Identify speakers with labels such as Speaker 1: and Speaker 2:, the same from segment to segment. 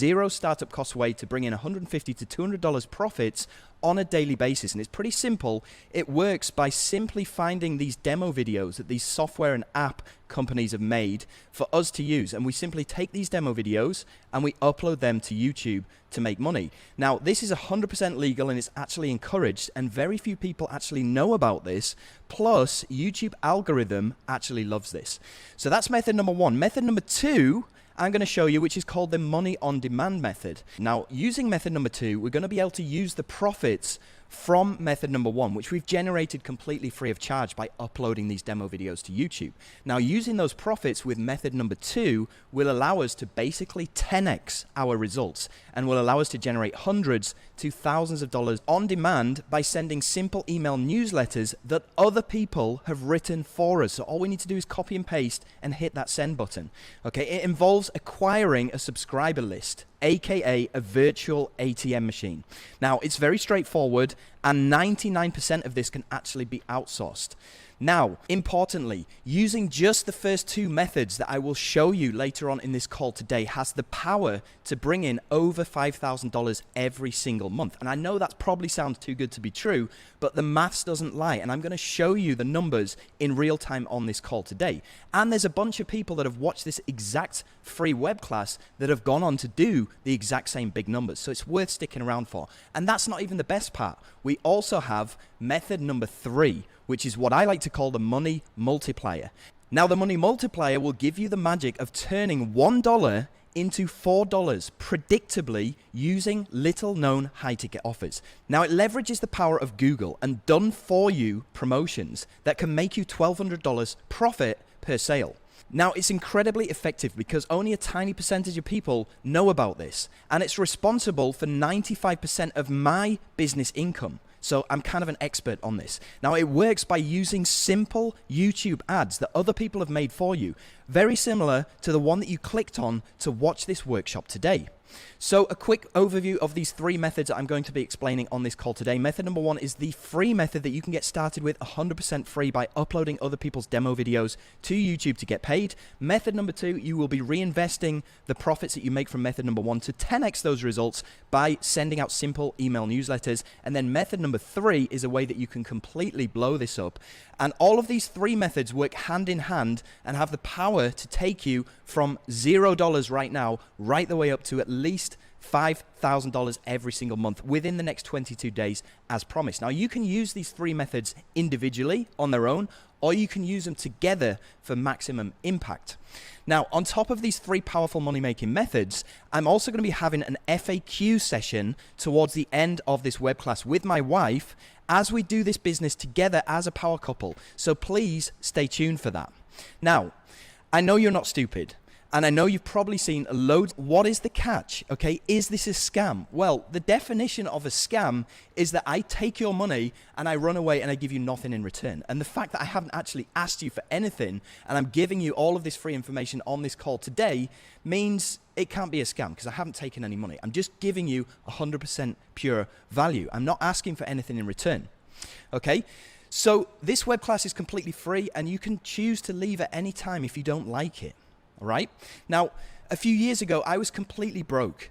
Speaker 1: zero startup cost way to bring in $150 to $200 profits on a daily basis. And it's pretty simple. It works by simply finding these demo videos that these software and app companies have made for us to use. And we simply take these demo videos and we upload them to YouTube to make money. Now, this is 100% legal and it's actually encouraged, and very few people actually know about this. Plus, YouTube algorithm actually loves this. So that's method number one. Method number two, I'm going to show you, which is called the money on demand method. Now, using method number two, we're going to be able to use the profits from method number one, which we've generated completely free of charge by uploading these demo videos to YouTube. Now, using those profits with method number two will allow us to basically 10x our results and will allow us to generate hundreds to thousands of dollars on demand by sending simple email newsletters that other people have written for us. So all we need to do is copy and paste and hit that send button. Okay, it involves acquiring a subscriber list, aka a virtual ATM machine. Now, it's very straightforward, and 99% of this can actually be outsourced. Now, importantly, using just the first two methods that I will show you later on in this call today has the power to bring in over $5,000 every single month. And I know that probably sounds too good to be true, but the maths doesn't lie. And I'm going to show you the numbers in real time on this call today. And there's a bunch of people that have watched this exact free web class that have gone on to do the exact same big numbers. So it's worth sticking around for. And that's not even the best part. We also have method number three, which is what I like to call the money multiplier. Now, the money multiplier will give you the magic of turning $1 into $4 predictably using little known high ticket offers. Now, it leverages the power of Google and done for you promotions that can make you $1,200 profit per sale. Now, it's incredibly effective because only a tiny percentage of people know about this, and it's responsible for 95% of my business income. So I'm kind of an expert on this. Now, it works by using simple YouTube ads that other people have made for you, very similar to the one that you clicked on to watch this workshop today. So a quick overview of these three methods that I'm going to be explaining on this call today. Method number one is the free method that you can get started with 100% free by uploading other people's demo videos to YouTube to get paid. Method number two, you will be reinvesting the profits that you make from method number one to 10x those results by sending out simple email newsletters. And then method number three is a way that you can completely blow this up. And all of these three methods work hand in hand and have the power to take you from $0 right now, right the way up to at least $5,000 every single month within the next 22 days as promised. Now, you can use these three methods individually on their own, or you can use them together for maximum impact. Now, on top of these three powerful money-making methods, I'm also going to be having an FAQ session towards the end of this web class with my wife as we do this business together as a power couple. So please stay tuned for that. Now, I know you're not stupid. And I know you've probably seen loads. What is the catch? Okay, is this a scam? Well, the definition of a scam is that I take your money and I run away and I give you nothing in return. And the fact that I haven't actually asked you for anything and I'm giving you all of this free information on this call today means it can't be a scam because I haven't taken any money. I'm just giving you 100% pure value. I'm not asking for anything in return. Okay? So this web class is completely free and you can choose to leave at any time if you don't like it. All right. Now, a few years ago, I was completely broke.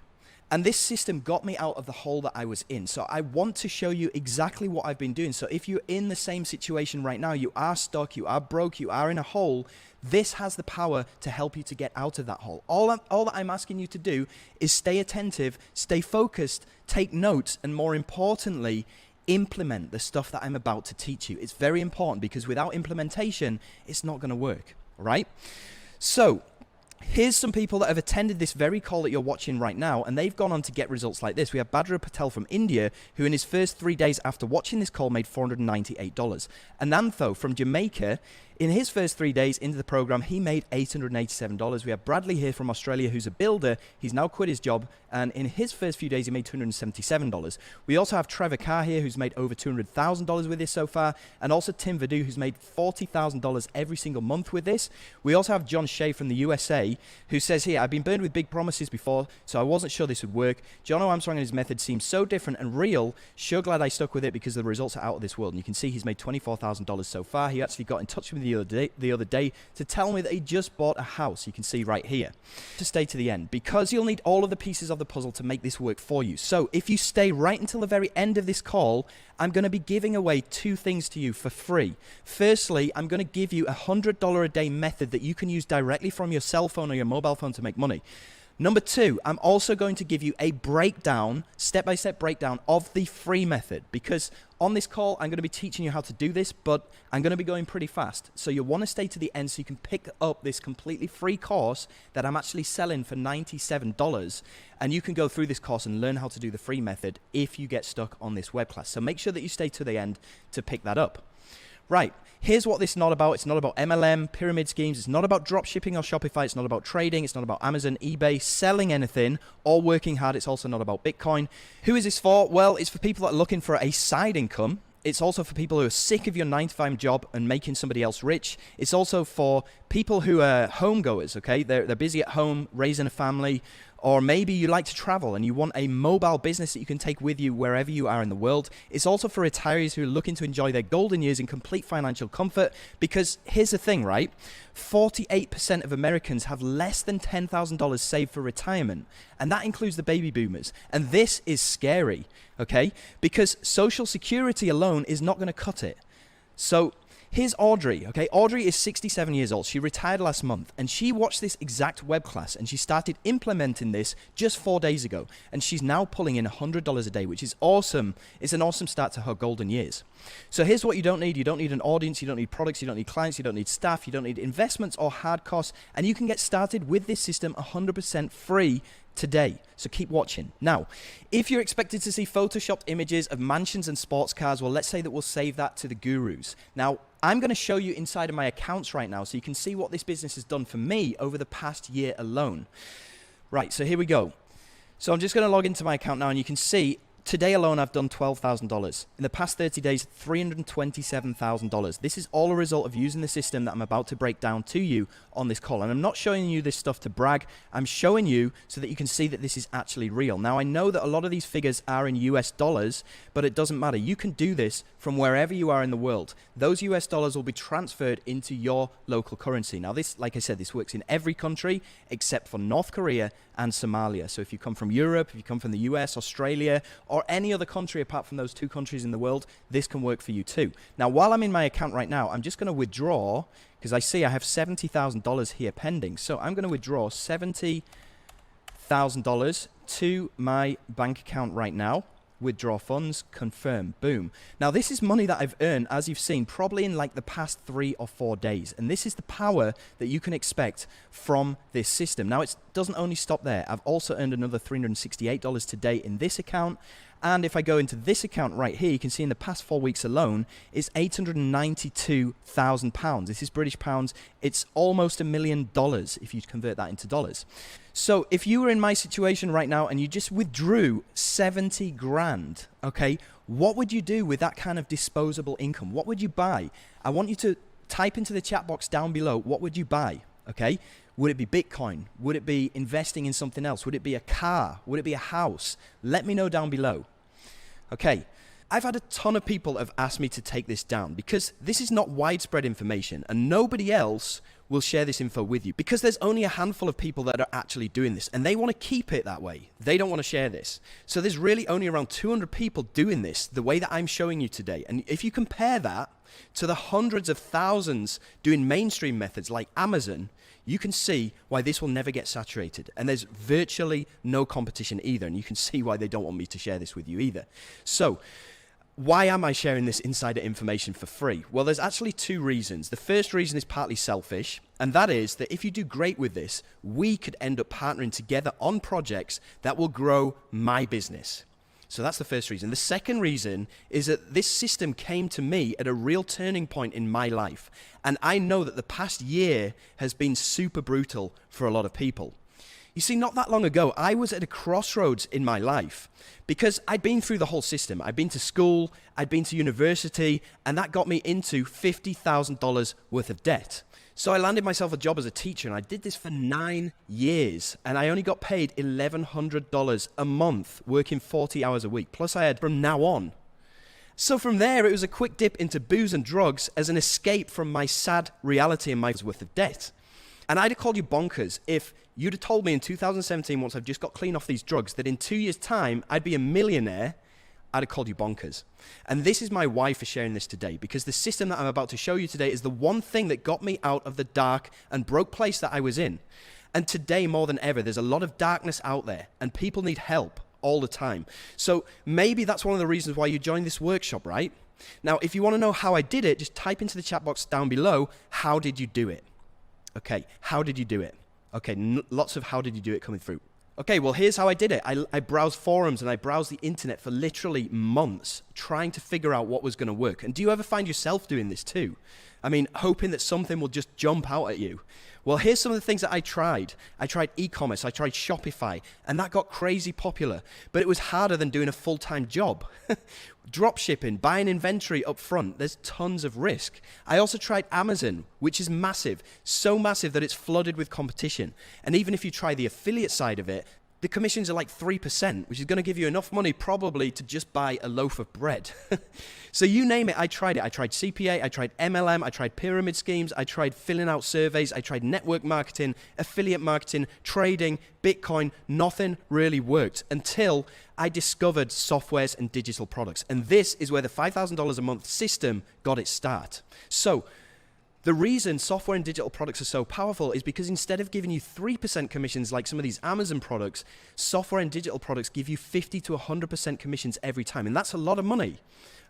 Speaker 1: And this system got me out of the hole that I was in. So I want to show you exactly what I've been doing. So if you're in the same situation right now, you are stuck, you are broke, you are in a hole, this has the power to help you to get out of that hole. All that I'm asking you to do is stay attentive, stay focused, take notes, and more importantly, implement the stuff that I'm about to teach you. It's very important because without implementation, it's not going to work. All right. So here's some people that have attended this very call that you're watching right now, and they've gone on to get results like this. We have Badra Patel from India, who in his first 3 days after watching this call made $498. Anantho from Jamaica, in his first 3 days into the program, he made $887. We have Bradley here from Australia, who's a builder. He's now quit his job, and in his first few days, he made $277. We also have Trevor Carr here, who's made over $200,000 with this so far, and also Tim Vadu, who's made $40,000 every single month with this. We also have John Shea from the USA, who says here, I've been burned with big promises before, so I wasn't sure this would work. John Armstrong and his method seems so different and real. Sure glad I stuck with it because the results are out of this world. And you can see he's made $24,000 so far. He actually got in touch with the the other day to tell me that he just bought a house. You can see right here. To stay to the end, because you'll need all of the pieces of the puzzle to make this work for you. So if you stay right until the very end of this call, I'm going to be giving away 2 things to you for free. Firstly, I'm going to give you a $100 a day method that you can use directly from your cell phone or your mobile phone to make money. Number 2, I'm also going to give you a breakdown, step-by-step breakdown of the free method, because on this call, I'm going to be teaching you how to do this, but I'm going to be going pretty fast. So you'll want to stay to the end so you can pick up this completely free course that I'm actually selling for $97. And you can go through this course and learn how to do the free method if you get stuck on this web class. So make sure that you stay to the end to pick that up. Right, here's what this is not about. It's not about MLM, pyramid schemes. It's not about drop shipping or Shopify. It's not about trading. It's not about Amazon, eBay, selling anything or working hard. It's also not about Bitcoin. Who is this for? Well, it's for people that are looking for a side income. It's also for people who are sick of your 9-to-5 job and making somebody else rich. It's also for people who are homegoers, okay? They're busy at home, raising a family, or maybe you like to travel and you want a mobile business that you can take with you wherever you are in the world. It's also for retirees who are looking to enjoy their golden years in complete financial comfort, because here's the thing, right? 48% of Americans have less than $10,000 saved for retirement, and that includes the baby boomers. And this is scary, okay? Because Social Security alone is not going to cut it. So here's Audrey, okay? Audrey is 67 years old. She retired last month, and she watched this exact web class, and she started implementing this just 4 days ago, and she's now pulling in $100 a day, which is awesome. It's an awesome start to her golden years. So here's what you don't need. You don't need an audience. You don't need products. You don't need clients. You don't need staff. You don't need investments or hard costs, and you can get started with this system 100% free today. So keep watching. Now, if you're expected to see photoshopped images of mansions and sports cars, well, let's say that we'll save that to the gurus. Now, I'm going to show you inside of my accounts right now so you can see what this business has done for me over the past year alone. Right, so here we go. So I'm just going to log into my account now, and you can see today alone I've done $12,000. In the past 30 days, $327,000. This is all a result of using the system that I'm about to break down to you on this call. And I'm not showing you this stuff to brag. I'm showing you so that you can see that this is actually real. Now, I know that a lot of these figures are in US dollars, but it doesn't matter. You can do this from wherever you are in the world. Those US dollars will be transferred into your local currency. Now, this, like I said, this works in every country except for North Korea and Somalia. So if you come from Europe, if you come from the US, Australia, or any other country apart from those 2 countries in the world, this can work for you too. Now, while I'm in my account right now, I'm just going to withdraw, because I see I have $70,000 here pending. So I'm going to withdraw $70,000 to my bank account right now. Withdraw funds, confirm, boom. Now, this is money that I've earned, as you've seen, probably in like the past 3 or 4 days. And this is the power that you can expect from this system. Now, it doesn't only stop there. I've also earned another $368 today in this account. And if I go into this account right here, you can see in the past 4 weeks alone, it's £892,000. This is British pounds. It's almost $1 million if you convert that into dollars. So if you were in my situation right now and you just withdrew 70 grand, okay, what would you do with that kind of disposable income? What would you buy? I want you to type into the chat box down below, what would you buy, okay? Would it be Bitcoin? Would it be investing in something else? Would it be a car? Would it be a house? Let me know down below. Okay, I've had a ton of people have asked me to take this down because this is not widespread information and nobody else will share this info with you because there's only a handful of people that are actually doing this and they want to keep it that way. They don't want to share this. So there's really only around 200 people doing this the way that I'm showing you today. And if you compare that to the hundreds of thousands doing mainstream methods like Amazon, you can see why this will never get saturated. And there's virtually no competition either. And you can see why they don't want me to share this with you either. So why am I sharing this insider information for free? Well, there's actually 2 reasons. The first reason is partly selfish, and that is that if you do great with this, we could end up partnering together on projects that will grow my business. So that's the first reason. The second reason is that this system came to me at a real turning point in my life. And I know that the past year has been super brutal for a lot of people. You see, not that long ago, I was at a crossroads in my life because I'd been through the whole system. I'd been to school, I'd been to university, and that got me into $50,000 worth of debt. So I landed myself a job as a teacher, and I did this for 9 years, and I only got paid $1,100 a month, working 40 hours a week. Plus I had from now on. So from there, it was a quick dip into booze and drugs as an escape from my sad reality and my worth of debt. And I'd have called you bonkers if you'd have told me in 2017, once I've just got clean off these drugs, that in 2 years' time, I'd be a millionaire. I'd have called you bonkers. And this is my why for sharing this today, because the system that I'm about to show you today is the one thing that got me out of the dark and broke place that I was in. And today, more than ever, there's a lot of darkness out there, and people need help all the time. So maybe that's one of the reasons why you joined this workshop, right? Now, if you want to know how I did it, just type into the chat box down below, how did you do it? Okay, how did you do it? Okay, lots of how did you do it coming through. Okay, well, here's how I did it. I browsed forums and I browsed the internet for literally months trying to figure out what was going to work. And do you ever find yourself doing this too? I mean, hoping that something will just jump out at you. Well, here's some of the things that I tried. I tried e-commerce, I tried Shopify, and that got crazy popular. But it was harder than doing a full-time job. Drop shipping, buying inventory up front, there's tons of risk. I also tried Amazon, which is massive, so massive that it's flooded with competition. And even if you try the affiliate side of it, the commissions are like 3%, which is going to give you enough money probably to just buy a loaf of bread. So you name it, I tried it. I tried CPA, I tried MLM, I tried pyramid schemes, I tried filling out surveys, I tried network marketing, affiliate marketing, trading, Bitcoin. Nothing really worked until I discovered softwares and digital products. And this is where the $5,000 a month system got its start. So the reason software and digital products are so powerful is because instead of giving you 3% commissions like some of these Amazon products, software and digital products give you 50 to 100% commissions every time. And that's a lot of money.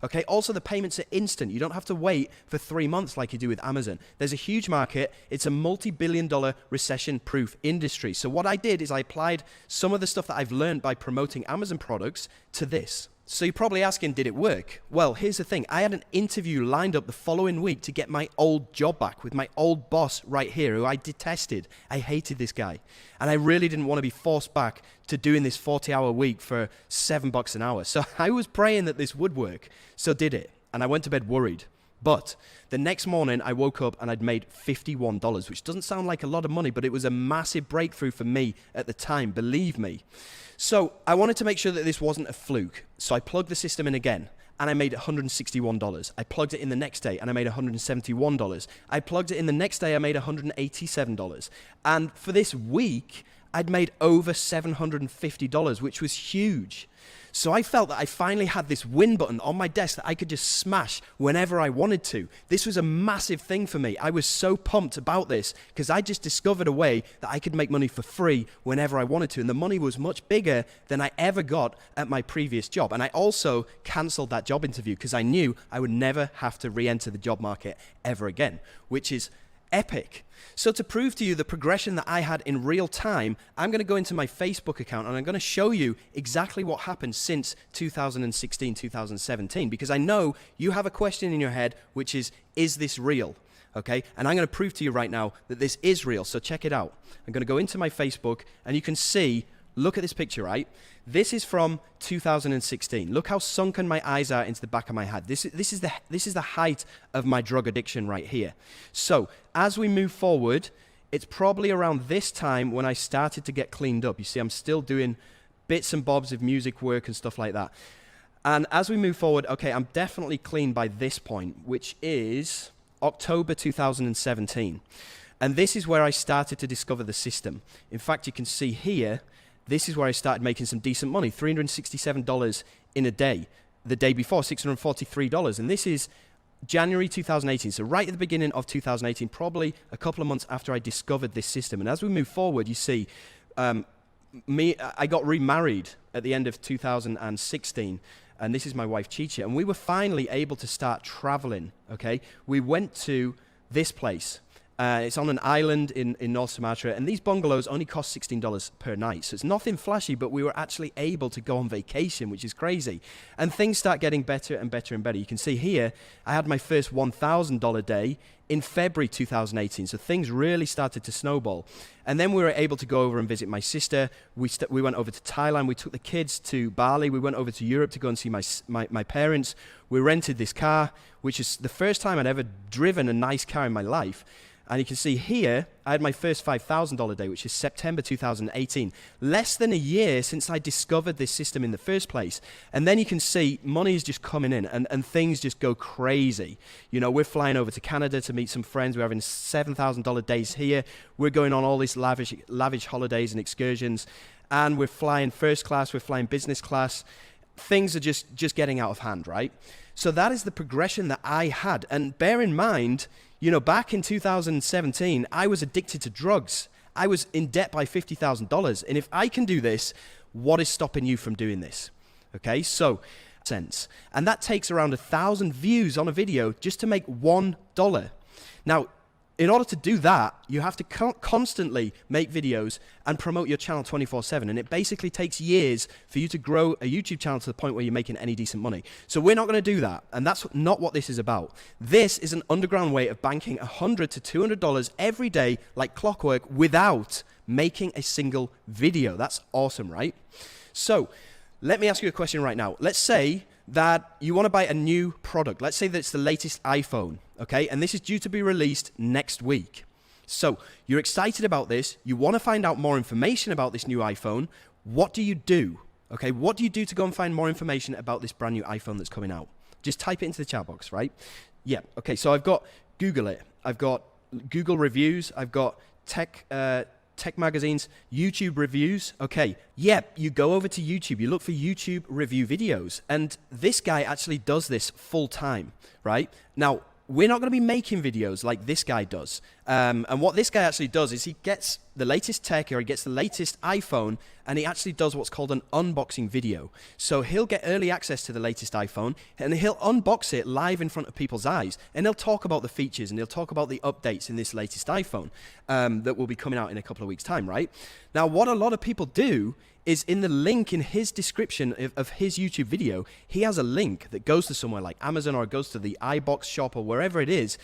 Speaker 1: Okay. Also, the payments are instant. You don't have to wait for 3 months like you do with Amazon. There's a huge market. It's a multi-billion-dollar recession-proof industry. So what I did is I applied some of the stuff that I've learned by promoting Amazon products to this. So you're probably asking, did it work? Well, here's the thing. I had an interview lined up the following week to get my old job back with my old boss right here, who I detested. I hated this guy. And I really didn't want to be forced back to doing this 40-hour week for $7 an hour. So I was praying that this would work. So did it. And I went to bed worried. But the next morning, I woke up and I'd made $51, which doesn't sound like a lot of money, but it was a massive breakthrough for me at the time, believe me. So I wanted to make sure that this wasn't a fluke. So I plugged the system in again, and I made $161. I plugged it in the next day, and I made $171. I plugged it in the next day, I made $187. And for this week, I'd made over $750, which was huge. So I felt that I finally had this win button on my desk that I could just smash whenever I wanted to. This was a massive thing for me. I was so pumped about this because I just discovered a way that I could make money for free whenever I wanted to. And the money was much bigger than I ever got at my previous job. And I also canceled that job interview because I knew I would never have to re-enter the job market ever again, which is epic. So to prove to you the progression that I had in real time, I'm going to go into my Facebook account and I'm going to show you exactly what happened since 2016, 2017, because I know you have a question in your head, which is this real? Okay, and I'm going to prove to you right now that this is real. So check it out. I'm going to go into my Facebook and you can see, look at this picture, right? This is from 2016. Look how sunken my eyes are into the back of my head. This is the height of my drug addiction right here. So as we move forward, it's probably around this time when I started to get cleaned up. You see, I'm still doing bits and bobs of music work and stuff like that. And as we move forward, okay, I'm definitely clean by this point, which is October 2017. And this is where I started to discover the system. In fact, you can see here, this is where I started making some decent money, $367 in a day. The day before, $643. And this is January 2018. So right at the beginning of 2018, probably a couple of months after I discovered this system. And as we move forward, you see, I got remarried at the end of 2016. And this is my wife, Chicha. And we were finally able to start traveling, okay? We went to this place. It's on an island in North Sumatra, and these bungalows only cost $16 per night. So it's nothing flashy, but we were actually able to go on vacation, which is crazy. And things start getting better and better and better. You can see here, I had my first $1,000 day in February 2018. So things really started to snowball. And then we were able to go over and visit my sister. We went over to Thailand. We took the kids to Bali. We went over to Europe to go and see my parents. We rented this car, which is the first time I'd ever driven a nice car in my life. And you can see here, I had my first $5,000 day, which is September 2018. Less than a year since I discovered this system in the first place. And then you can see money is just coming in and things just go crazy. You know, we're flying over to Canada to meet some friends. We're having $7,000 days here. We're going on all these lavish holidays and excursions. And we're flying first class, we're flying business class. Things are just getting out of hand, right? So that is the progression that I had. And bear in mind, you know, back in 2017, I was addicted to drugs. I was in debt by $50,000. And if I can do this, what is stopping you from doing this? Okay, so sense. And that takes around 1,000 views on a video just to make $1. Now, in order to do that, you have to constantly make videos and promote your channel 24/7. And it basically takes years for you to grow a YouTube channel to the point where you're making any decent money. So we're not going to do that. And that's not what this is about. This is an underground way of banking $100 to $200 every day like clockwork without making a single video. That's awesome, right? So let me ask you a question right now. Let's say that you want to buy a new product. Let's say that it's the latest iPhone, okay? And this is due to be released next week. So you're excited about this. You want to find out more information about this new iPhone. What do you do? Okay, what do you do to go and find more information about this brand new iPhone that's coming out? Just type it into the chat box, right? Yeah, okay, so I've got Google it. I've got Google reviews. I've got tech magazines, YouTube reviews. Okay, yeah, you go over to YouTube, you look for YouTube review videos, and this guy actually does this full time, right? Now, we're not going to be making videos like this guy does. And what this guy actually does is he gets the latest tech, or he gets the latest iPhone, and he actually does what's called an unboxing video. So he'll get early access to the latest iPhone, and he'll unbox it live in front of people's eyes, and he'll talk about the features, and he'll talk about the updates in this latest iPhone that will be coming out in a couple of weeks' time, right? Now, what a lot of people do is in the link in his description of his YouTube video, he has a link that goes to somewhere like Amazon, or it goes to the iBox shop, or wherever it is.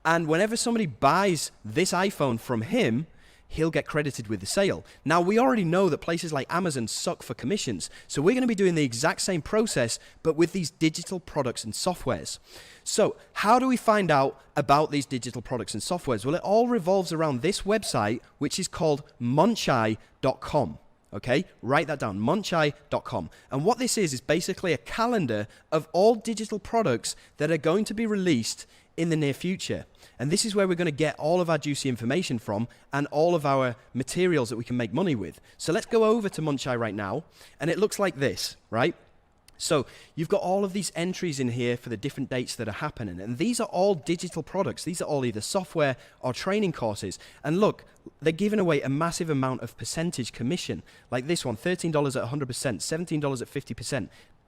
Speaker 1: And whenever somebody buys this iPhone from him, he'll get credited with the sale. Now, we already know that places like Amazon suck for commissions. So we're going to be doing the exact same process, but with these digital products and softwares. So how do we find out about these digital products and softwares? Well, it all revolves around this website, which is called muncheye.com. Okay, write that down, muncheye.com. And what this is basically a calendar of all digital products that are going to be released in the near future. And this is where we're going to get all of our juicy information from and all of our materials that we can make money with. So let's go over to Muncheye right now, and it looks like this, right? So you've got all of these entries in here for the different dates that are happening. And these are all digital products. These are all either software or training courses. And look, they're giving away a massive amount of percentage commission. Like this one, $13 at 100%, $17 at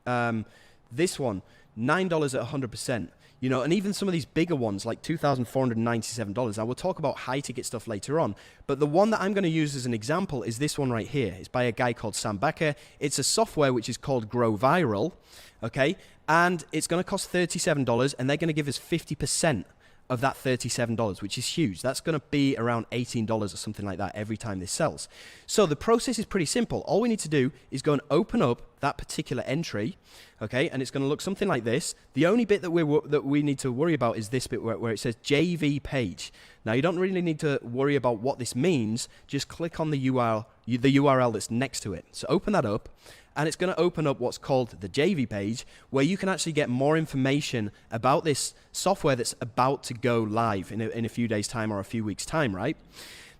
Speaker 1: 50%. This one, $9 at 100%. You know, and even some of these bigger ones, like $2,497. Now, we'll talk about high-ticket stuff later on, but the one that I'm going to use as an example is this one right here. It's by a guy called Sam Becker. It's a software which is called Grow Viral, okay? And it's going to cost $37, and they're going to give us 50% of that $37, which is huge. That's going to be around $18 or something like that every time this sells. So the process is pretty simple. All we need to do is go and open up that particular entry, okay, and it's going to look something like this. The only bit that we need to worry about is this bit where it says JV page. Now, you don't really need to worry about what this means. Just click on the URL that's next to it. So open that up, and it's going to open up what's called the JV page, where you can actually get more information about this software that's about to go live in a few days' time or a few weeks' time, right?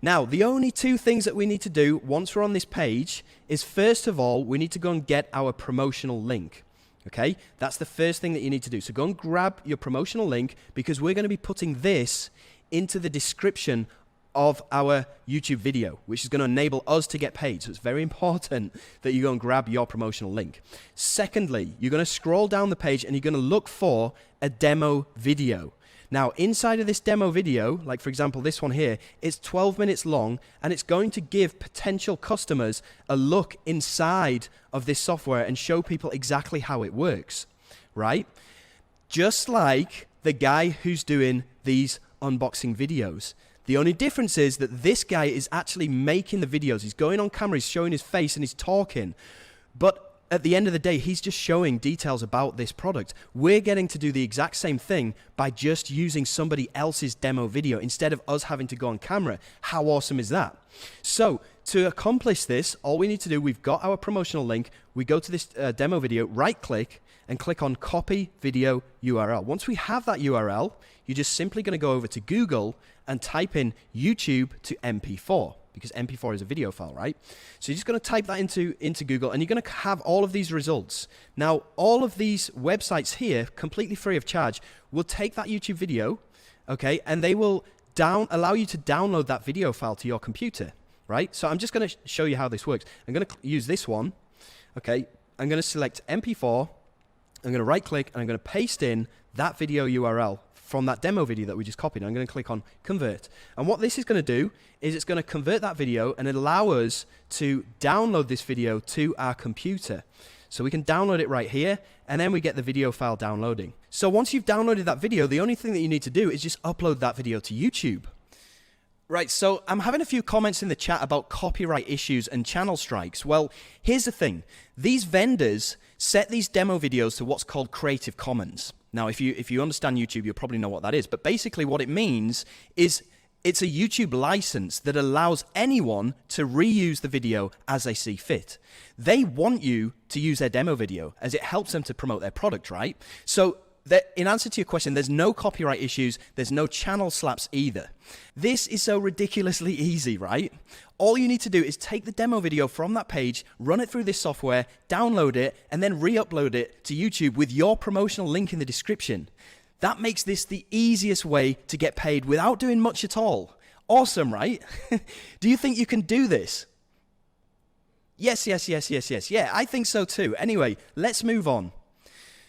Speaker 1: Now, the only two things that we need to do once we're on this page is, first of all, we need to go and get our promotional link. Okay, that's the first thing that you need to do. So go and grab your promotional link, because we're going to be putting this into the description of our YouTube video, which is going to enable us to get paid. So it's very important that you go and grab your promotional link. Secondly, you're going to scroll down the page and you're going to look for a demo video. Now, inside of this demo video, like for example this one here, it's 12 minutes long, and it's going to give potential customers a look inside of this software and show people exactly how it works, right? Just like the guy who's doing these unboxing videos. The only difference is that this guy is actually making the videos. He's going on camera, he's showing his face, and he's talking. But at the end of the day, he's just showing details about this product. We're getting to do the exact same thing by just using somebody else's demo video instead of us having to go on camera. How awesome is that? So to accomplish this, all we need to do, we've got our promotional link. We go to this demo video, right click, and click on copy video URL. Once we have that URL, you're just simply going to go over to Google and type in YouTube to MP4, because MP4 is a video file, right? So you're just going to type that into Google, and you're going to have all of these results. Now, all of these websites here, completely free of charge, will take that YouTube video, okay, and they will allow you to download that video file to your computer, right? So I'm just going to show you how this works. I'm going to use this one, okay? I'm going to select MP4, I'm going to right click, and I'm going to paste in that video URL from that demo video that we just copied. I'm going to click on convert. And what this is going to do is it's going to convert that video and allow us to download this video to our computer. So we can download it right here, and then we get the video file downloading. So once you've downloaded that video, the only thing that you need to do is just upload that video to YouTube. Right, so I'm having a few comments in the chat about copyright issues and channel strikes. Well, here's the thing. These vendors set these demo videos to what's called Creative Commons. Now, if you understand YouTube, you'll probably know what that is. But basically what it means is it's a YouTube license that allows anyone to reuse the video as they see fit. They want you to use their demo video as it helps them to promote their product, right? So in answer to your question, there's no copyright issues, there's no channel slaps either. This is so ridiculously easy, right? All you need to do is take the demo video from that page, run it through this software, download it, and then re-upload it to YouTube with your promotional link in the description. That makes this the easiest way to get paid without doing much at all. Awesome, right? Do you think you can do this? Yes. Yeah, I think so too. Anyway, let's move on.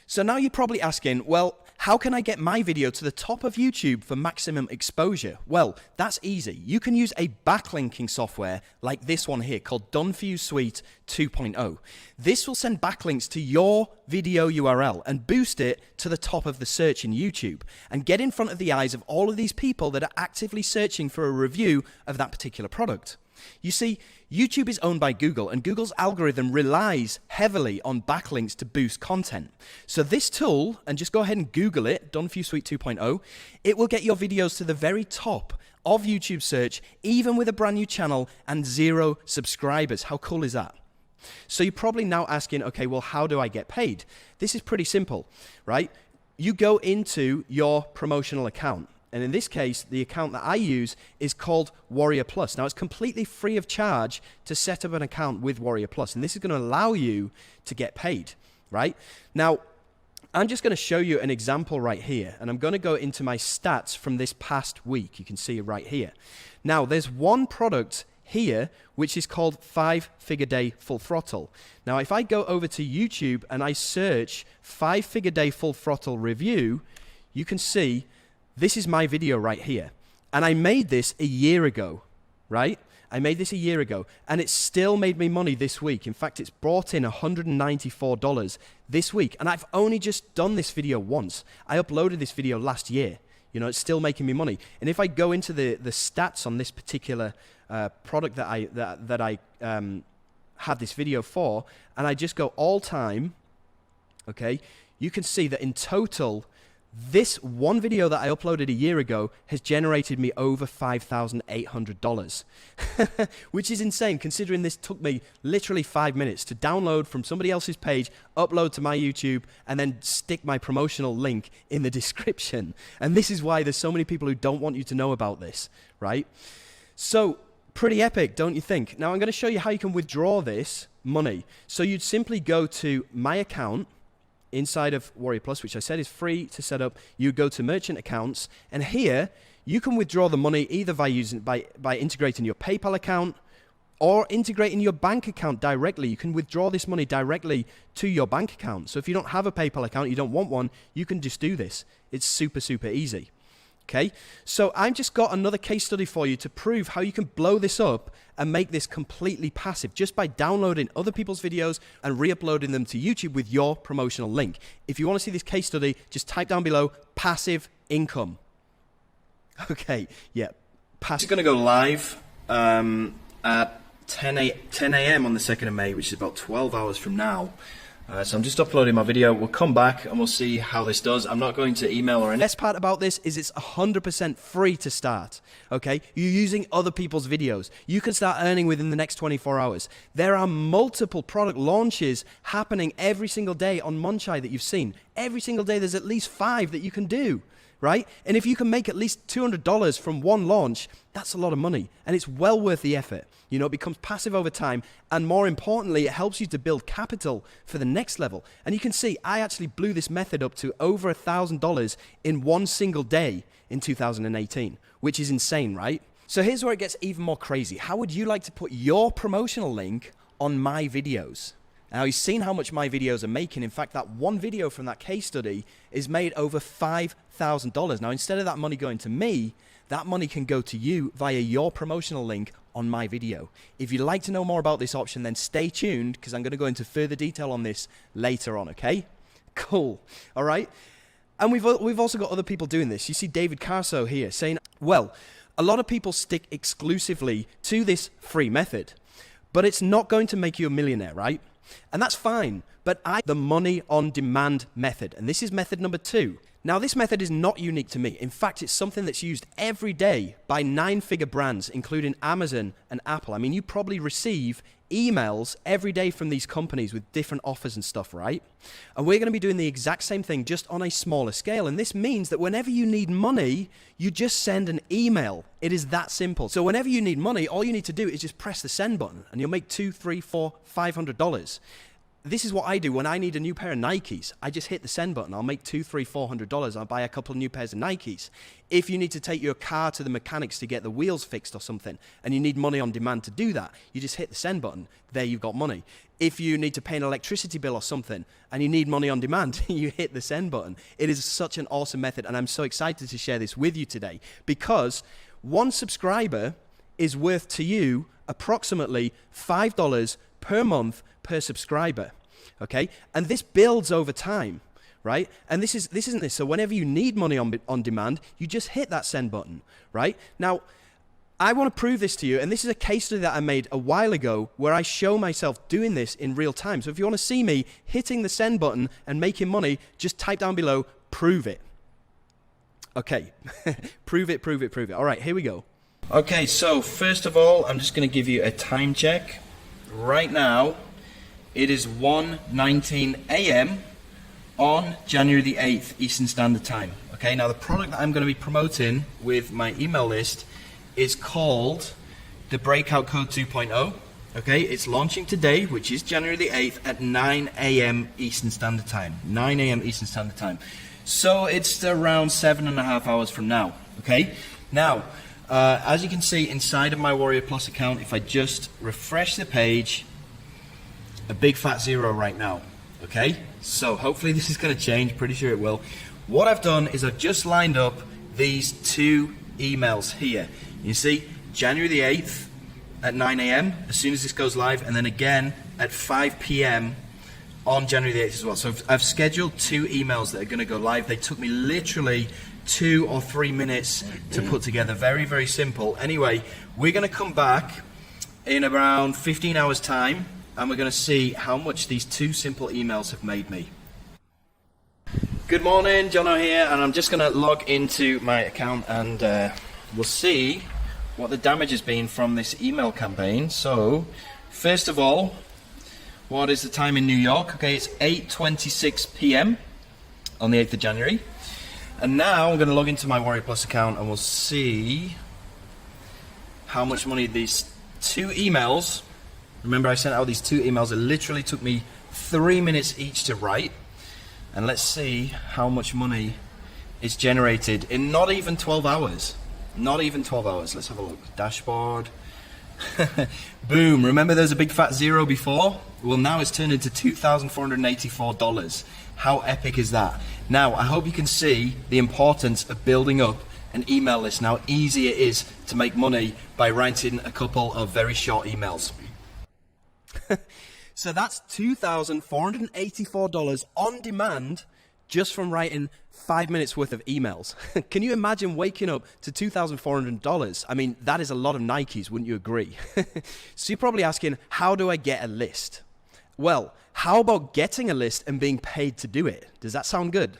Speaker 1: So now you're probably asking, well, how can I get my video to the top of YouTube for maximum exposure? Well, that's easy. You can use a backlinking software like this one here called Dunfuse Suite 2.0. This will send backlinks to your video URL and boost it to the top of the search in YouTube and get in front of the eyes of all of these people that are actively searching for a review of that particular product. You see, YouTube is owned by Google, and Google's algorithm relies heavily on backlinks to boost content. So this tool, and just go ahead and Google it, Dunfuse Suite 2.0, it will get your videos to the very top of YouTube search, even with a brand new channel and 0 subscribers. How cool is that? So you're probably now asking, okay, well, how do I get paid? This is pretty simple, right? You go into your promotional account. And in this case, the account that I use is called Warrior Plus. Now, it's completely free of charge to set up an account with Warrior Plus. And this is going to allow you to get paid, right? Now, I'm just going to show you an example right here. And I'm going to go into my stats from this past week. You can see it right here. Now, there's one product here which is called 5-Figure Day Full Throttle. Now, if I go over to YouTube and I search 5-Figure Day Full Throttle review, you can see this is my video right here. And I made this a year ago, right? I made this a year ago, and it still made me money this week. In fact, it's brought in $194 this week, and I've only just done this video once. I uploaded this video last year. You know, it's still making me money. And if I go into the stats on this particular product that I had this video for, and I just go all time, okay, you can see that in total, this one video that I uploaded a year ago has generated me over $5,800, which is insane considering this took me literally 5 minutes to download from somebody else's page, upload to my YouTube, and then stick my promotional link in the description. And this is why there's so many people who don't want you to know about this, right? So pretty epic, don't you think? Now I'm going to show you how you can withdraw this money. So you'd simply go to my account inside of Warrior Plus, which I said is free to set up. You go to merchant accounts, and here you can withdraw the money either by integrating your PayPal account or integrating your bank account directly. You can withdraw this money directly to your bank account. So if you don't have a PayPal account, you don't want one, you can just do this. It's super, super easy. Okay, so I've just got another case study for you to prove how you can blow this up and make this completely passive just by downloading other people's videos and re-uploading them to YouTube with your promotional link. If you want to see this case study, just type down below passive income. Okay, yeah, passive. It's going to go live at 10 a.m. on the 2nd of May, which is about 12 hours from now. So I'm just uploading my video. We'll come back and we'll see how this does. I'm not going to email or anything. The best part about this is it's 100% free to start, okay? You're using other people's videos. You can start earning within the next 24 hours. There are multiple product launches happening every single day on Munchai that you've seen. Every single day there's at least 5 that you can do, right? And if you can make at least $200 from one launch, that's a lot of money, and it's well worth the effort. You know, it becomes passive over time, and more importantly, it helps you to build capital for the next level. And you can see, I actually blew this method up to over $1,000 in one single day in 2018, which is insane, right? So here's where it gets even more crazy. How would you like to put your promotional link on my videos? Now, you've seen how much my videos are making. In fact, that one video from that case study is made over $5,000. Now, instead of that money going to me, that money can go to you via your promotional link on my video. If you'd like to know more about this option, then stay tuned, because I'm going to go into further detail on this later on, okay? Cool. All right? And we've also got other people doing this. You see David Carso here saying, well, a lot of people stick exclusively to this free method, but it's not going to make you a millionaire, right? And that's fine, but the money on demand method, and this is method number 2. Now, this method is not unique to me. In fact, it's something that's used every day by 9-figure brands, including Amazon and Apple. I mean, you probably receive emails every day from these companies with different offers and stuff, right? And we're going to be doing the exact same thing, just on a smaller scale. And this means that whenever you need money, you just send an email. It is that simple. So whenever you need money, all you need to do is just press the send button, and you'll make $200, $300, $400, $500. This is what I do when I need a new pair of Nikes. I just hit the send button. I'll make $200, $300, $400. I'll buy a couple of new pairs of Nikes. If you need to take your car to the mechanics to get the wheels fixed or something, and you need money on demand to do that, you just hit the send button. There, you've got money. If you need to pay an electricity bill or something, and you need money on demand, you hit the send button. It is such an awesome method, and I'm so excited to share this with you today, because one subscriber is worth to you approximately $5 per month per subscriber, okay? And this builds over time, right? And this isn't this. So whenever you need money on demand, you just hit that send button, right? Now, I want to prove this to you, and this is a case study that I made a while ago where I show myself doing this in real time. So if you want to see me hitting the send button and making money, just type down below, prove it. Okay, prove it, prove it, prove it. All right, here we go. Okay, so first of all, I'm just going to give you a time check. Right now, it is 1:19 a.m. on January the 8th, Eastern Standard Time. Okay, now the product that I'm going to be promoting with my email list is called the Breakout Code 2.0. Okay, it's launching today, which is January the 8th at 9 a.m. Eastern Standard Time. 9 a.m. Eastern Standard Time. So it's around 7.5 hours from now. Okay, now, as you can see inside of my Warrior Plus account, if I just refresh the page, a big fat 0 right now. Okay, so hopefully this is going to change, pretty sure it will. What I've done is I've just lined up these 2 emails here. You see, January the 8th at 9 a.m. as soon as this goes live, and then again at 5 p.m. on January the 8th as well. So I've scheduled 2 emails that are going to go live. They took me literally 2 or 3 minutes to put together. Very, very simple. Anyway, we're going to come back in around 15 hours time, and we're going to see how much these 2 simple emails have made me. Good morning, Jono here, and I'm just going to log into my account, and we'll see what the damage has been from this email campaign. So, first of all, what is the time in New York? Okay, it's 8:26 p.m. on the 8th of January. And now I'm going to log into my Warrior Plus account, and we'll see how much money these 2 emails. Remember, I sent out these 2 emails. It literally took me 3 minutes each to write. And let's see how much money is generated in not even 12 hours. Not even 12 hours. Let's have a look. Dashboard. Boom. Remember there's a big fat 0 before? Well, now it's turned into $2,484. How epic is that? Now, I hope you can see the importance of building up an email list and how easy it is to make money by writing a couple of very short emails. So that's $2,484 on demand just from writing 5 minutes worth of emails. Can you imagine waking up to $2,400? I mean, that is a lot of Nikes, wouldn't you agree? So you're probably asking, how do I get a list? Well, how about getting a list and being paid to do it? Does that sound good?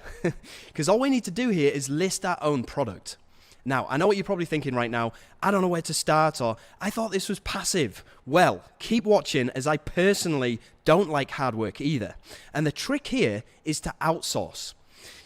Speaker 1: Because all we need to do here is list our own product. Now, I know what you're probably thinking right now. I don't know where to start, or I thought this was passive. Well, keep watching, as I personally don't like hard work either. And the trick here is to outsource.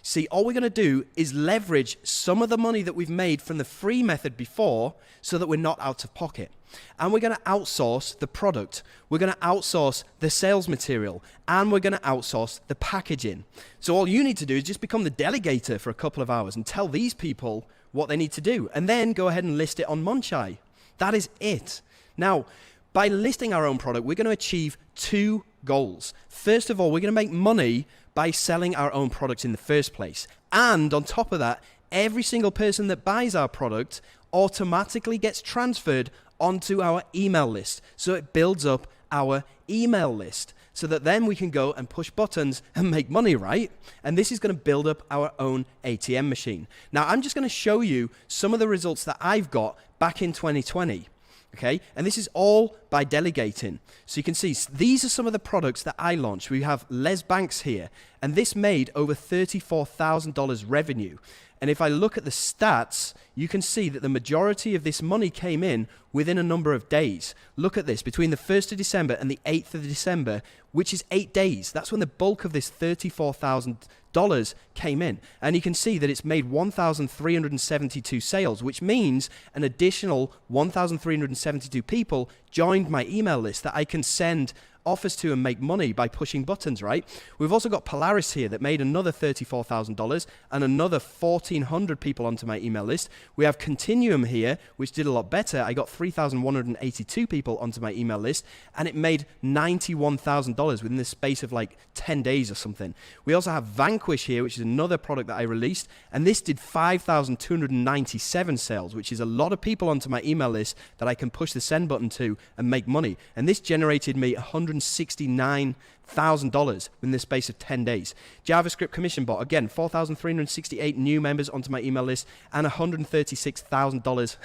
Speaker 1: See, all we're going to do is leverage some of the money that we've made from the free method before so that we're not out of pocket. And we're going to outsource the product. We're going to outsource the sales material. And we're going to outsource the packaging. So all you need to do is just become the delegator for a couple of hours and tell these people what they need to do. And then go ahead and list it on Munchai. That is it. Now, by listing our own product, we're going to achieve two goals. First of all, we're going to make money by selling our own products in the first place. And on top of that, every single person that buys our product automatically gets transferred onto our email list. So it builds up our email list so that then we can go and push buttons and make money, right? And this is going to build up our own ATM machine. Now, I'm just going to show you some of the results that I've got back in 2020. Okay, and this is all by delegating. So you can see these are some of the products that I launched. We have Les Banks here, and this made over $34,000 revenue. And if I look at the stats, you can see that the majority of this money came in within a number of days. Look at this, between the 1st of December and the 8th of December, which is 8 days. That's when the bulk of this $34,000 came in. And you can see that it's made 1,372 sales, which means an additional 1,372 people joined my email list that I can send offers to and make money by pushing buttons, right? We've also got Polaris here that made another $34,000 and another 1,400 people onto my email list. We have Continuum here, which did a lot better. I got 3,182 people onto my email list, and it made $91,000 within the space of like 10 days or something. We also have Vanquish here, which is another product that I released, and this did 5,297 sales, which is a lot of people onto my email list that I can push the send button to and make money. And this generated me $169,000 in the space of 10 days. JavaScript Commission Bot, again, 4,368 new members onto my email list and $136,000.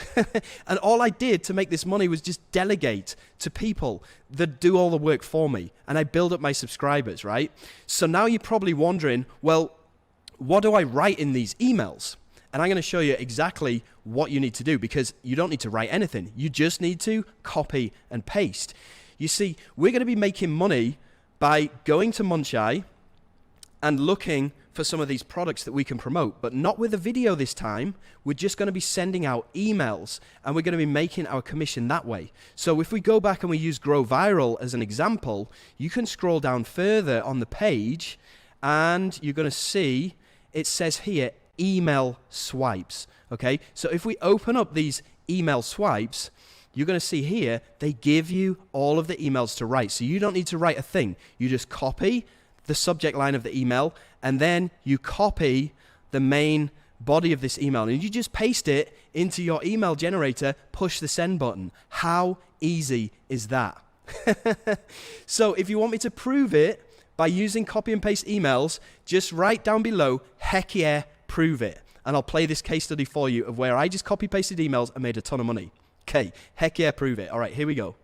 Speaker 1: And all I did to make this money was just delegate to people that do all the work for me. And I build up my subscribers, right? So now you're probably wondering, well, what do I write in these emails? And I'm going to show you exactly what you need to do, because you don't need to write anything. You just need to copy and paste. You see, we're going to be making money by going to Munchai and looking for some of these products that we can promote, but not with a video this time. We're just going to be sending out emails, and we're going to be making our commission that way. So if we go back and we use Grow Viral as an example, you can scroll down further on the page, and you're going to see it says here, email swipes. Okay, so if we open up these email swipes, you're going to see here, they give you all of the emails to write. So you don't need to write a thing. You just copy the subject line of the email, and then you copy the main body of this email, and you just paste it into your email generator, push the send button. How easy is that? So if you want me to prove it by using copy and paste emails, just write down below, heck yeah, prove it. And I'll play this case study for you of where I just copy pasted emails and made a ton of money. Okay, heck yeah, prove it. All right, here we go.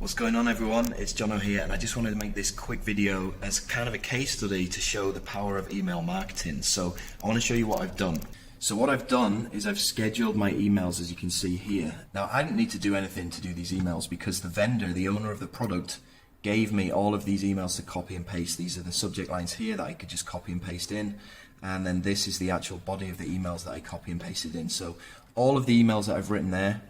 Speaker 1: What's going on, everyone? It's Jono here, and I just wanted to make this quick video as kind of a case study to show the power of email marketing. So I want to show you what I've done. So what I've done is I've scheduled my emails, as you can see here. Now, I didn't need to do anything to do these emails because the vendor, the owner of the product, gave me all of these emails to copy and paste. These are the subject lines here that I could just copy and paste in. And then this is the actual body of the emails that I copy and pasted in. So all of the emails that I've written there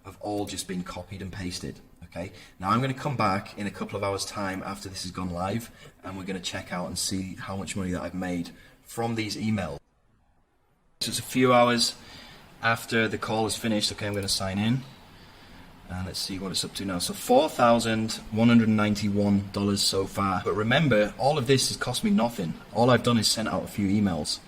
Speaker 1: have all just been copied and pasted. Okay, now I'm going to come back in a couple of hours time after this has gone live, and we're going to check out and see how much money that I've made from these emails. So it's a few hours after the call is finished. Okay, I'm going to sign in, and let's see what it's up to now. So $4,191 so far. But remember, all of this has cost me nothing. All I've done is sent out a few emails.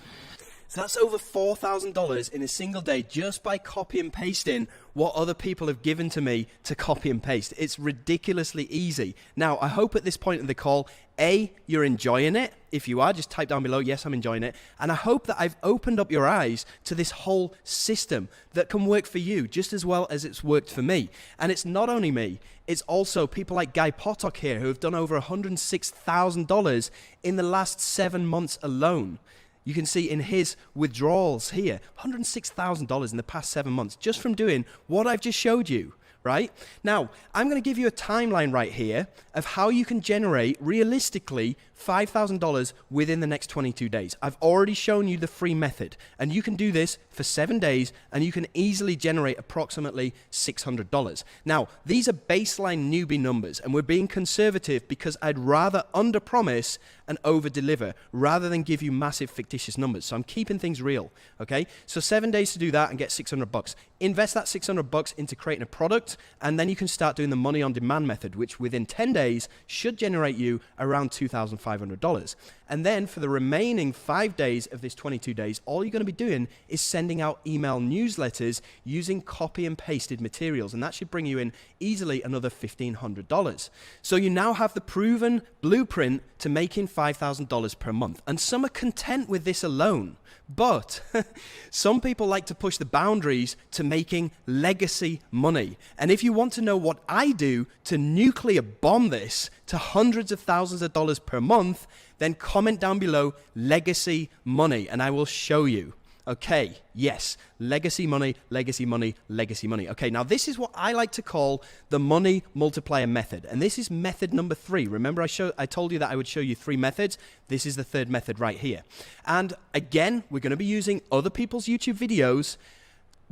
Speaker 1: So that's over $4,000 in a single day just by copy and pasting what other people have given to me to copy and paste. It's ridiculously easy. Now, I hope at this point in the call, A, you're enjoying it. If you are, just type down below, yes, I'm enjoying it. And I hope that I've opened up your eyes to this whole system that can work for you just as well as it's worked for me. And it's not only me, it's also people like Guy Potok here who have done over $106,000 in the last 7 months alone. You can see in his withdrawals here, $106,000 in the past 7 months just from doing what I've just showed you, right? Now, I'm going to give you a timeline right here of how you can generate realistically $5,000 within the next 22 days. I've already shown you the free method, and you can do this for 7 days, and you can easily generate approximately $600. Now, these are baseline newbie numbers, and we're being conservative because I'd rather under-promise and over-deliver rather than give you massive fictitious numbers. So I'm keeping things real, okay? So 7 days to do that and get $600. Invest that $600 into creating a product, and then you can start doing the money on demand method, which within 10 days should generate you around $2,500. And then for the remaining 5 days of this 22 days, all you're going to be doing is sending out email newsletters using copy and pasted materials. And that should bring you in easily another $1,500. So you now have the proven blueprint to making $5,000 per month. And some are content with this alone. But some people like to push the boundaries to making legacy money. And if you want to know what I do to nuclear bomb this to hundreds of thousands of dollars per month, then comment down below legacy money and I will show you. Okay, yes, legacy money, legacy money, legacy money. Okay, now this is what I like to call the money multiplier method. And this is method number 3. Remember I told you that I would show you 3 methods. This is the 3rd method right here. And again, we're going to be using other people's YouTube videos,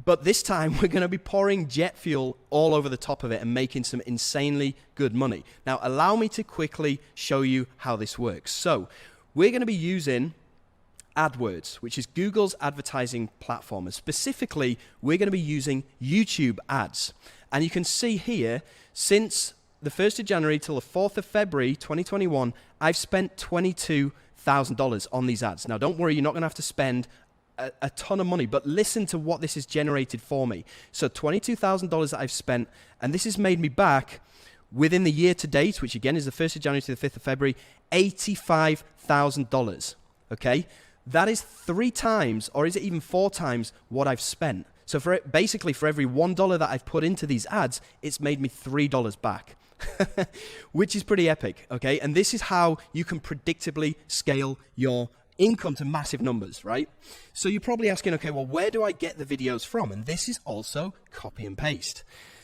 Speaker 1: but this time we're going to be pouring jet fuel all over the top of it and making some insanely good money. Now, allow me to quickly show you how this works. So we're going to be using AdWords, which is Google's advertising platform. And specifically, we're going to be using YouTube ads. And you can see here, since the 1st of January till the 4th of February, 2021, I've spent $22,000 on these ads. Now, don't worry, you're not going to have to spend a ton of money, but listen to what this has generated for me. So $22,000 that I've spent, and this has made me back within the year to date, which again is the 1st of January to the 5th of February, $85,000, okay? That is 3 times, or is it even 4 times what I've spent? So basically for every $1 that I've put into these ads, it's made me $3 back, which is pretty epic, okay? And this is how you can predictably scale your income to massive numbers, right? So you're probably asking, okay, well, where do I get the videos from? And this is also copy and paste.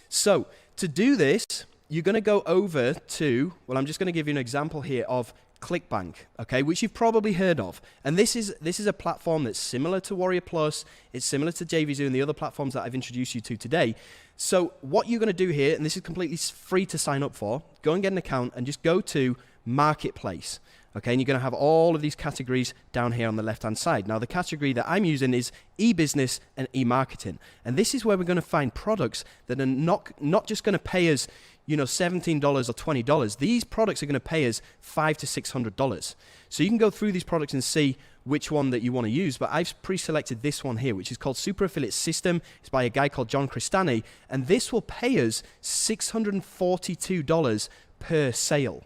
Speaker 1: So to do this, you're going to go over to, well, I'm just going to give you an example here of ClickBank, okay, which you've probably heard of. And this is a platform that's similar to Warrior Plus. It's similar to JVZoo and the other platforms that I've introduced you to today. So what you're going to do here, and this is completely free to sign up for, go and get an account and just go to Marketplace. Okay, and you're going to have all of these categories down here on the left-hand side. Now, the category that I'm using is e-business and e-marketing. And this is where we're going to find products that are not just going to pay us, $17 or $20. These products are going to pay us $500 to $600. So you can go through these products and see which one that you want to use. But I've pre-selected this one here, which is called Super Affiliate System. It's by a guy called John Cristani. And this will pay us $642 per sale.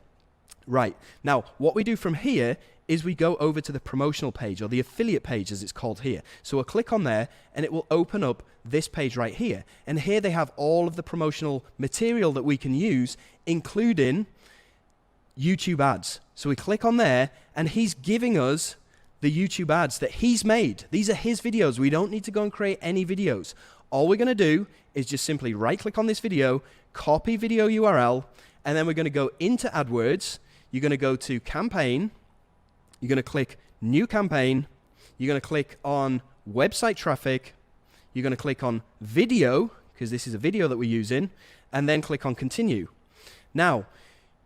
Speaker 1: Right, now what we do from here is we go over to the promotional page, or the affiliate page as it's called here. So we'll click on there and it will open up this page right here. And here they have all of the promotional material that we can use, including YouTube ads. So we click on there and he's giving us the YouTube ads that he's made. These are his videos. We don't need to go and create any videos. All we're going to do is just simply right click on this video, copy video URL, and then we're going to go into AdWords. You're going to go to campaign, you're going to click new campaign, you're going to click on website traffic, you're going to click on video, because this is a video that we're using, and then click on continue. Now,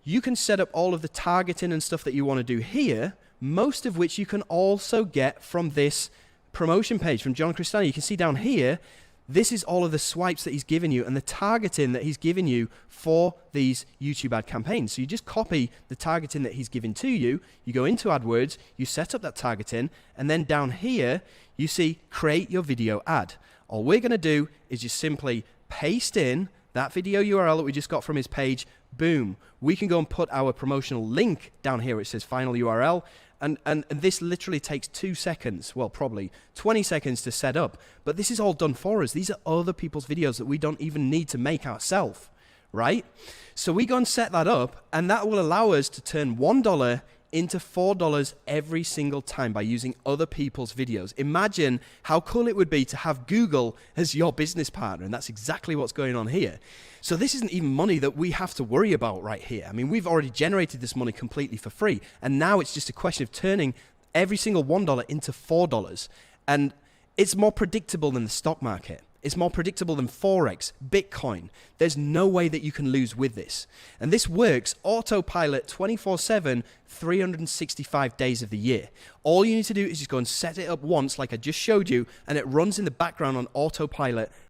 Speaker 1: you can set up all of the targeting and stuff that you want to do here, most of which you can also get from this promotion page from John Cristani. You can see down here, This is all of the swipes that he's given you and the targeting that he's given you for these YouTube ad campaigns. So you just copy the targeting that he's given to you, you go into AdWords, you set up that targeting, and then down here, you see create your video ad. All we're going to do is just simply paste in that video URL that we just got from his page. Boom. We can go and put our promotional link down here. It says final URL. And this literally takes 2 seconds, well, probably 20 seconds to set up. But this is all done for us. These are other people's videos that we don't even need to make ourselves, right? So we go and set that up, and that will allow us to turn $1 into $4 every single time by using other people's videos. Imagine how cool it would be to have Google as your business partner, and that's exactly what's going on here. So this isn't even money that we have to worry about right here. I mean, we've already generated this money completely for free, and now it's just a question of turning every single $1 into $4. And it's more predictable than the stock market. It's more predictable than Forex, Bitcoin. There's no way that you can lose with this. And this works autopilot 24/7, 365 days of the year. All you need to do is just go and set it up once, like I just showed you, and it runs in the background on autopilot